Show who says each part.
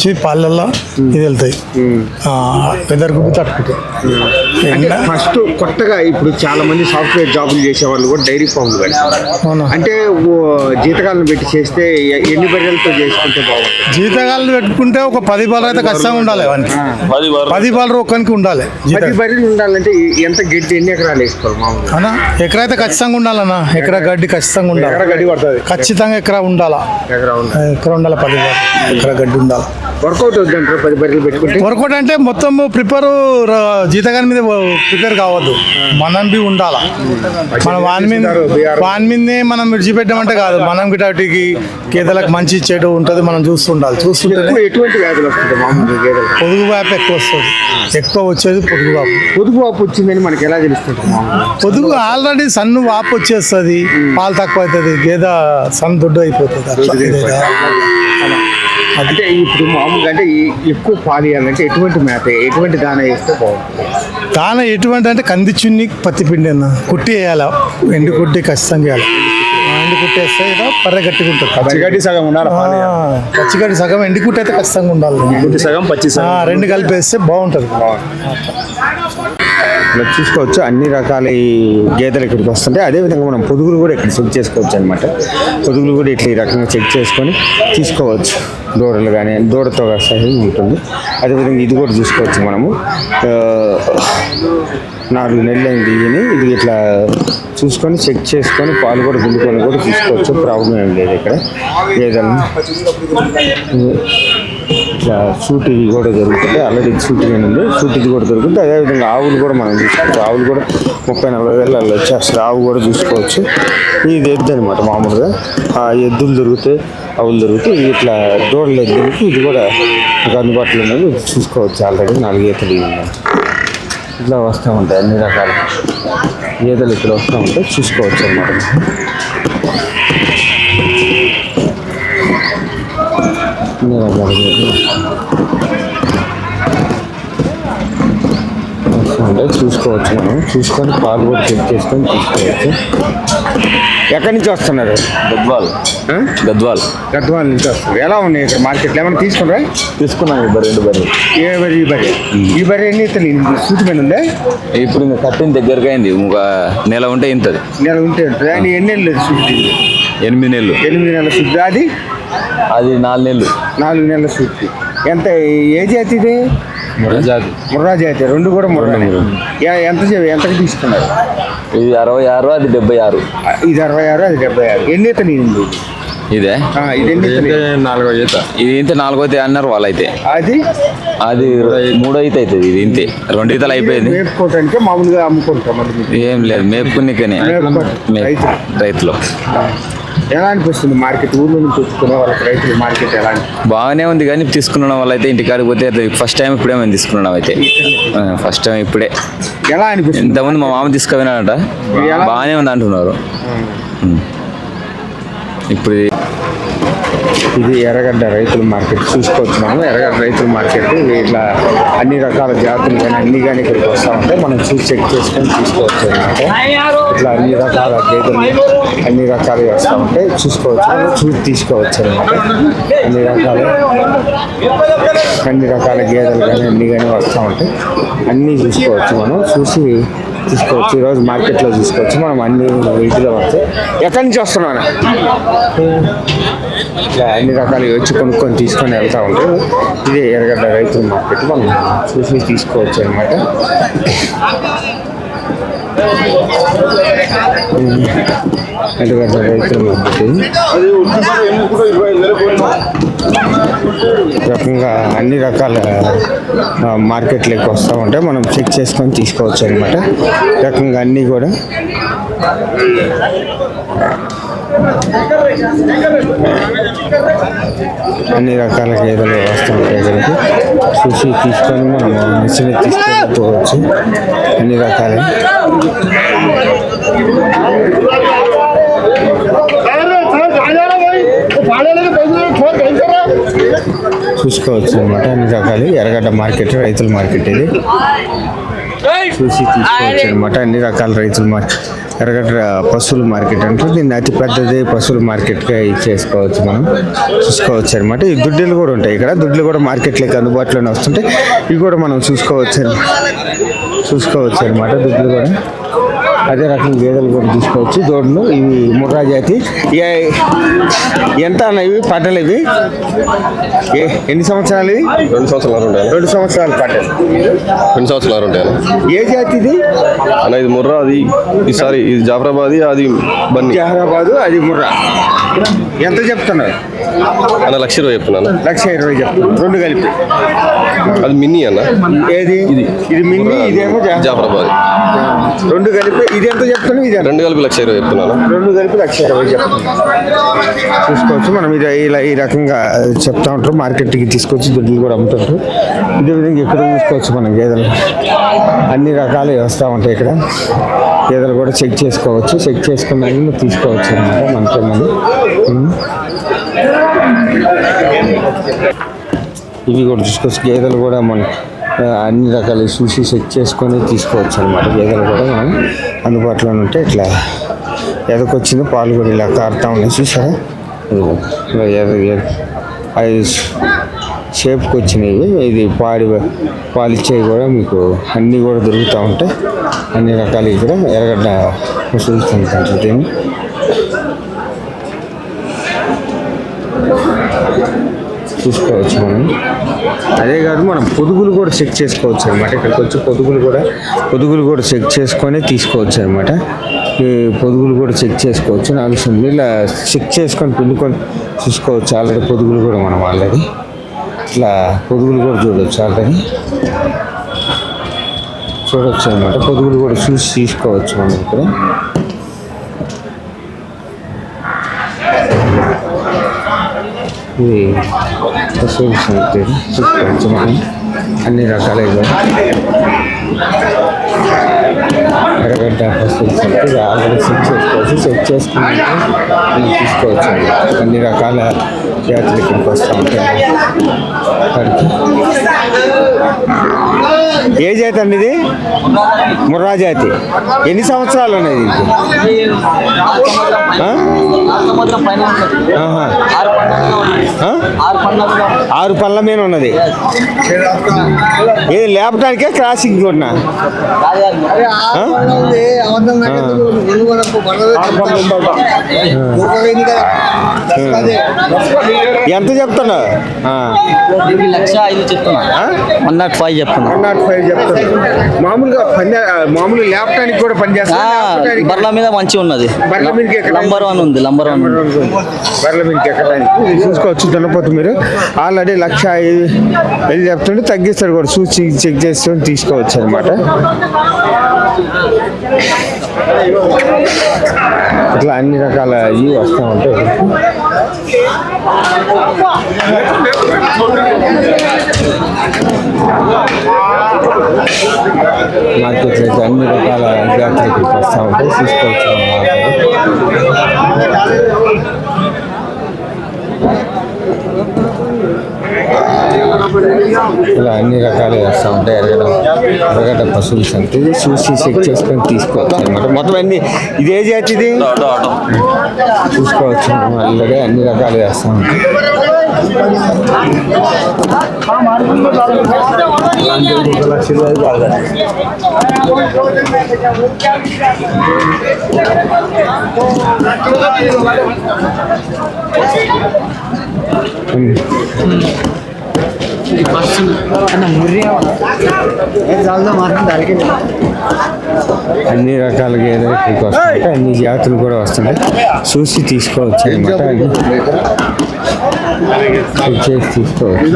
Speaker 1: వచ్చి పాలల్లో ఇది వెళ్తాయి, వెదర్ గుడ్డు తట్టుకుంటాయి.
Speaker 2: ఫస్ట్ కొత్తగా ఇప్పుడు చాలా మంది సాఫ్ట్వేర్ జాబులు చేసే వాళ్ళు కూడా డైరీ ఫామ్లు పెడతారు. అంటే జీతకాలను పెట్టి చేస్తే ఎన్ని బర్రెలతో చేసుకుంటే బాగుంటుంది?
Speaker 1: జీతకాలను పెట్టుకుంటే ఒక 10 బర్రెలు అయితే ఖచ్చితంగా ఉండాలి. 10 బర్రెలు ఒక్కరికి ఉండాలి.
Speaker 2: 10 బర్రెలు ఉండాలంటే ఎంత గడ్డి ఎన్ని ఎకరాలు వేసుకోవాలి మామూలుగా?
Speaker 1: అన్నా ఎకరా అయితే ఖచ్చితంగా ఉండాలన్నా. ఎకరా గడ్డి ఖచ్చితంగా ఉండాలి. ఖచ్చితంగా ఎకరా ఉండాలా. ఎకరా ఉండాలి. 10 ఎకరా గడ్డి ఉండాలి.
Speaker 2: వర్కౌట్ అవుతుంటారు 10 బర్రెలు పెట్టుకుంటే.
Speaker 1: వర్కౌట్ అంటే మొత్తం ప్రిపేర్ జీతగాని మీద ప్రిపేర్ కావద్దు, మనం బి ఉండాలా. మనం వాని మీదనే మనం విడిచిపెట్టామంటే కాదు. మనం గిటాటికి గేదెలకు మంచి చెడు ఉంటుంది, మనం చూస్తుండాలి. చూస్తుంటే
Speaker 2: ఎటువంటి వ్యాధులు వస్తుంది మామూలుగా గేదెలు?
Speaker 1: పొదుగు వాపు ఎక్కువ వస్తుంది. ఎక్కువ వచ్చేది పొదుగు వాపు.
Speaker 2: పొదుగు వాపు వచ్చిందని మనకి ఎలా తెలుస్తుంది?
Speaker 1: పొదుగు ఆల్రెడీ సన్ను వాపు వచ్చేస్తుంది, పాలు తక్కువ అవుతుంది, గేదె సన్ దొడ్డు అయిపోతుంది.
Speaker 2: అంటే ఇప్పుడు మామూలుగా అంటే ఎక్కువ పాలు ఇవ్వాలంటే ఎటువంటి మేత, ఎటువంటి దాన వేస్తే బాగుంటుంది?
Speaker 1: దాన ఎటువంటి అంటే కంది చున్ని పత్తి పిండి అన్న కుట్టి వేయాలి. ఎండు కుట్టి ఖచ్చితంగా వేయాలి. ఎండు కుట్టి వేస్తే పర్రె గట్టిగా ఉంటుంది.
Speaker 3: పచ్చిగడ్డి సగం ఉండాలి.
Speaker 1: పచ్చిగడ్డి సగం, ఎండు కుట్టి అయితే ఖచ్చితంగా ఉండాలి.
Speaker 3: సగం పచ్చి సగం
Speaker 1: 2 కలిపి వేస్తే బాగుంటుంది.
Speaker 2: ఇలా చూసుకోవచ్చు అన్ని రకాల ఈ గేదెలు ఇక్కడికి వస్తుంటాయి. అదేవిధంగా మనం పొదుగులు కూడా ఇక్కడ చెక్ చేసుకోవచ్చు అనమాట. పొదుగులు కూడా ఇట్లా ఈ రకంగా చెక్ చేసుకొని తీసుకోవచ్చు. దూడలు కానీ దూడతో సహా ఉంటుంది. అదేవిధంగా ఇది కూడా చూసుకోవచ్చు మనము. 4 నెలలు అయింది ఇది ఇట్లా చూసుకొని చెక్ చేసుకొని పాలు కూడా దున్నుకొని కూడా తీసుకోవచ్చు. ప్రాబ్లం ఏం లేదు ఇక్కడ గేదెలను. ఇట్లా సూటిది కూడా దొరుకుతుంది. ఆల్రెడీ సూటిగా ఉంది, సూటిది కూడా దొరుకుతుంది. అదేవిధంగా ఆవులు కూడా మనం చూసుకోవచ్చు. ఆవులు కూడా 30-40 వేలు అలా వచ్చేస్తుంది. ఆవు కూడా చూసుకోవచ్చు. ఇది ఎద్దు అనమాట. మామూలుగా ఎద్దులు దొరుకుతాయి, ఆవులు దొరుకుతాయి. ఇట్లా దూడలు దొరికి ఇది కూడా అందుబాటులో ఉన్నది చూసుకోవచ్చు. ఆల్రెడీ 4 గీతలు ఇట్లా వస్తూ ఉంటాయి. అన్ని రకాల గీతలు ఇక్కడ వస్తూ ఉంటాయి, చూసుకోవచ్చు అన్నమాట. అన్ని రకాల గీతలు వస్తూ ఉంటాయి, చూసుకోవచ్చు. మనం చూసుకొని పాలు కూడా చెక్ చేసుకొని తీసుకోవచ్చు. ఎక్కడి నుంచి వస్తున్నారు? గద్వాల్ నుంచి వస్తున్నారు. ఎలా ఉన్నాయి ఇక్కడ మార్కెట్లో? ఏమైనా తీసుకున్నారా?
Speaker 3: తీసుకున్నాను. 2 బర్రెలు.
Speaker 2: ఏ బర్రె? ఈ బర్రె ఎన్ని ఇతను సూటి మీద ఉండే?
Speaker 3: ఇప్పుడు ఇంకా కట్టిన దగ్గరగా అయింది. ఒక నెల ఉంటే ఇంతది.
Speaker 2: నెల ఉంటే ఉంటుంది. అని ఎన్ని నెలలు సూటి?
Speaker 3: 8 నెలలు.
Speaker 2: 8 నెలల సూటి. అది
Speaker 3: 4 నెలలు.
Speaker 2: 4 నెలల సూటి. ఎంత ఏ జాతి ఇది? ముర్రా జాతి. 2 కూడా ముర్రా. ఎంతకి తీసుకున్నారు?
Speaker 3: ఇది 66, అది 76.
Speaker 2: ఇది 66, అది 76. ఎన్ని ఇతను
Speaker 3: ఇదే
Speaker 2: ఇది
Speaker 3: 4వ ఈత. ఇది ఇంతే 4వ ఈత అన్నారు వాళ్ళైతే.
Speaker 2: అది
Speaker 3: 3వ ఈత అవుతుంది. ఇది ఇంతే 2 ఈతలు అయిపోయింది.
Speaker 2: మేపుకోవటానికి మామూలుగా అమ్ముకుంటాం.
Speaker 3: ఏం లేదు, మేపుకునికనే రైతులు.
Speaker 2: ఎలా అనిపిస్తుంది మార్కెట్? ఊర్లో నుంచి తెచ్చుకునే వాళ్ళకి రైతులు మార్కెట్ ఎలా?
Speaker 3: బాగానే ఉంది, కానీ తీసుకున్న వాళ్ళు అయితే ఇంటికాడికి పోతే ఫస్ట్ టైం ఇప్పుడే మేము తీసుకున్నాం. అయితే ఫస్ట్ టైం ఇప్పుడే.
Speaker 2: ఎలా అనిపిస్తుంది?
Speaker 3: ఇంతకుముందు మా మామ తీసుకుపోయినాడట, బాగానే ఉంది అంటున్నారు. ఇప్పుడు
Speaker 2: ఇది ఎర్రగడ్డ రైతుల మార్కెట్ చూసుకోవచ్చు. మనం ఎర్రగడ్డ రైతుల మార్కెట్ ఇట్లా అన్ని రకాల జాతులు కానీ అన్ని కానీ ఇక్కడికి వస్తూ ఉంటాయి. మనం చూసి చెక్ చేసుకొని తీసుకోవచ్చు అనమాట. ఇట్లా అన్ని రకాల గేదెలు అన్ని రకాలుగా వస్తూ ఉంటాయి, చూసుకోవచ్చు. చూసి తీసుకోవచ్చు అనమాట. అన్ని రకాల గేదెలు కానీ అన్ని కానీ వస్తూ ఉంటాయి. అన్నీ చూసుకోవచ్చు. మనం చూసి తీసుకోవచ్చు. ఈరోజు మార్కెట్లో చూసుకోవచ్చు. మనం అన్ని వీటిలో వస్తాయి. ఎక్కడి నుంచి వస్తున్నాం? ఇట్లా అన్ని రకాలు వచ్చి కొనుక్కొని తీసుకొని వెళ్తూ ఉంటారు. ఇదే ఎర్రగడ్డ రైతుల మార్కెట్. మనం చూసి తీసుకోవచ్చు అనమాట. ఎర్రగడ్డ రైతుల మార్కెట్ రకంగా అన్ని రకాల మార్కెట్లోకి వస్తూ ఉంటాయి. మనం చెక్ చేసుకొని తీసుకోవచ్చు అనమాట. రకంగా అన్నీ కూడా అన్ని రకాల గేదెలు వస్తూ ఉంటాయి. ఇక్కడికి చూసి తీసుకొని మనం మిషన్ తీసుకొని పోవచ్చు. అన్ని రకాల చూసుకోవచ్చు అనమాట. అన్ని రకాలు ఎర్రగడ్డ మార్కెట్ రైతుల మార్కెట్ ఇది. చూసి తీసుకోవచ్చు అనమాట. అన్ని రకాల రైతులు ఎర్రగడ్డ పశువుల మార్కెట్ అంటే దీన్ని అతి పెద్దది పశువుల మార్కెట్గా చేసుకోవచ్చు, మనం చూసుకోవచ్చు అనమాట. ఈ దుడ్డులు కూడా ఉంటాయి ఇక్కడ, దుడ్లు కూడా మార్కెట్లోకి అందుబాటులోనే వస్తుంటాయి. ఇవి కూడా మనం చూసుకోవచ్చు అనమాట. దుడ్లు కూడా అదే రకం గేదెలు కూడా తీసుకోవచ్చు. దూడలు ఇవి ముర్రా జాతి. ఎంత అన్న ఇవి పట్టలు? ఇవి ఎన్ని సంవత్సరాలు? ఇవి
Speaker 4: 2 సంవత్సరాలు ఉంటాయి.
Speaker 2: 2 సంవత్సరాలు పట్టలు.
Speaker 4: 2 సంవత్సరాలు ఉంటాయి.
Speaker 2: ఏ జాతి ఇది
Speaker 4: అన్న? ఇది ముర్రా, అది ఈసారి ఇది జాఫరాబాద్, అది బన్నీ.
Speaker 2: జహరాబాదు, అది ముర్రా. ఎంత చెప్తున్నారు
Speaker 4: అన్న? 1,20,000 చెప్తున్నాను.
Speaker 2: 1,20,000 చెప్తున్నారు, రెండు కలిపి.
Speaker 4: అది మిన్నీ అన్న.
Speaker 2: ఏది? ఇది మిన్నీ, ఇదేమో
Speaker 4: జాఫరాబాద్.
Speaker 2: రెండు కలిపి. ఇది ఎంత చెప్తున్నావు? ఇది
Speaker 4: 2 కలిపి 1,20,000 చెప్తున్నాను.
Speaker 2: రెండు కలిపి 1,20,000 చెప్తున్నాను. చూసుకోవచ్చు మనం. ఇది ఇలా ఈ రకంగా చెప్తా ఉంటారు. మార్కెట్కి తీసుకొచ్చి దుడ్లు కూడా అమ్ముతుంటారు. ఇదే విధంగా ఇక్కడ చూసుకోవచ్చు మనం గేదెలు అన్ని రకాలు వస్తూ ఉంటాయి. ఇక్కడ గేదెలు కూడా చెక్ చేసుకోవచ్చు. చెక్ చేసుకున్నాక తీసుకోవచ్చు అనమాట. మనతో మంది ఇవి కూడా చూసుకోవచ్చు. గేదెలు కూడా మనం అన్ని రకాలు చూసి చెక్ చేసుకొని తీసుకోవచ్చు అనమాట. గేదెలు కూడా మనం అందుబాటులో ఉంటే ఇట్లా ఎదకొచ్చింది, పాలు కూడా ఇలా కారుతా ఉన్నాయి చూసారా. అవి షేప్కి వచ్చినాయి. ఇది పాలు ఇచ్చేవి కూడా మీకు అన్నీ కూడా దొరుకుతూ ఉంటాయి. అన్ని రకాలు ఇక్కడ ఎర్రగడ్డ చూస్తుంటారు. దీన్ని చూసుకోవచ్చు మనం. అదే కాదు, మనం పొదుగులు కూడా చెక్ చేసుకోవచ్చు అనమాట. ఇక్కడికి వచ్చి పొదుగులు కూడా చెక్ చేసుకొని తీసుకోవచ్చు అనమాట. ఈ పొదుగులు కూడా చెక్ చేసుకోవచ్చు. 4 సందులు ఇలా చెక్ చేసుకొని పిండుకొని చూసుకోవచ్చు. ఆల్రెడీ పొదుగులు కూడా మనం ఇట్లా పొదుగులు కూడా చూడవచ్చు. ఆల్రెడీ చూడవచ్చు అనమాట. పొదుగులు కూడా చూసి తీసుకోవచ్చు మనం ఇక్కడ. ఇది పశువుల సంగతి చూసుకోవచ్చు మనం. అన్ని రకాలుగా ఎర్రగడ్డ పశువుల సంగతి ఆల్రెడీ చెక్ చేసుకోవచ్చు. చెక్ చేసుకున్నాక మనం తీసుకోవచ్చు. అన్ని రకాల జాతులు ఇక్కడికి వస్తూ ఉంటాయి. ఏ జాతి అండి ఇది? ముర్రా జాతి. ఎన్ని సంవత్సరాలు ఉన్నాయి ఇది? 6 పళ్ళ మీద ఉన్నది. ఇది లేపడానికే క్రాసింగ్ కూడా. ఎంత చెప్తున్నా?
Speaker 5: 1,05,000 చెప్తున్నా. 105 చెప్తున్నా.
Speaker 2: 105 చెప్తున్నా. మామూలు లేపడానికి కూడా పనిచేస్తా.
Speaker 5: బర్ల మీద మంచిగా ఉన్నది.
Speaker 2: బర్ల మీదకి
Speaker 5: నంబర్ 1 ఉంది. నంబర్ 1
Speaker 2: బర్ల మీదకి ఎక్కడానికి చూసుకోవచ్చు. దున్నపోతు మీరు ఆల్రెడీ 105,000 చెప్తుంటే తగ్గిస్తాడు కూడా. చూసి చెక్ చేసుకొని తీసుకోవచ్చు అనమాట. ఇట్లా అన్ని రకాల ఇవి వస్తూ ఉంటాయి. మార్కెట్లో అయితే అన్ని రకాల జాతరకి వస్తూ ఉంటాయి. చూసుకోవచ్చు అన్నమాట. ఇలా అన్ని రకాలు వేస్తూ ఉంటాయి. ఎర్రగడ్డ పశువుల సంగతి చూసి చెక్ చేసుకొని తీసుకోవచ్చు అనమాట. మొత్తం అన్ని ఇదే జాతి ఇది చూసుకోవచ్చు. ఆల్రెడీ అన్ని రకాలు వేస్తూ ఉంటాయి. అన్ని రకాల గేదెలు ఇక్కడికి వస్తాయి. అన్ని జాతులు కూడా వస్తున్నాయి. చూసి తీసుకోవచ్చు అనమాట. చేసి తీసుకోవచ్చు.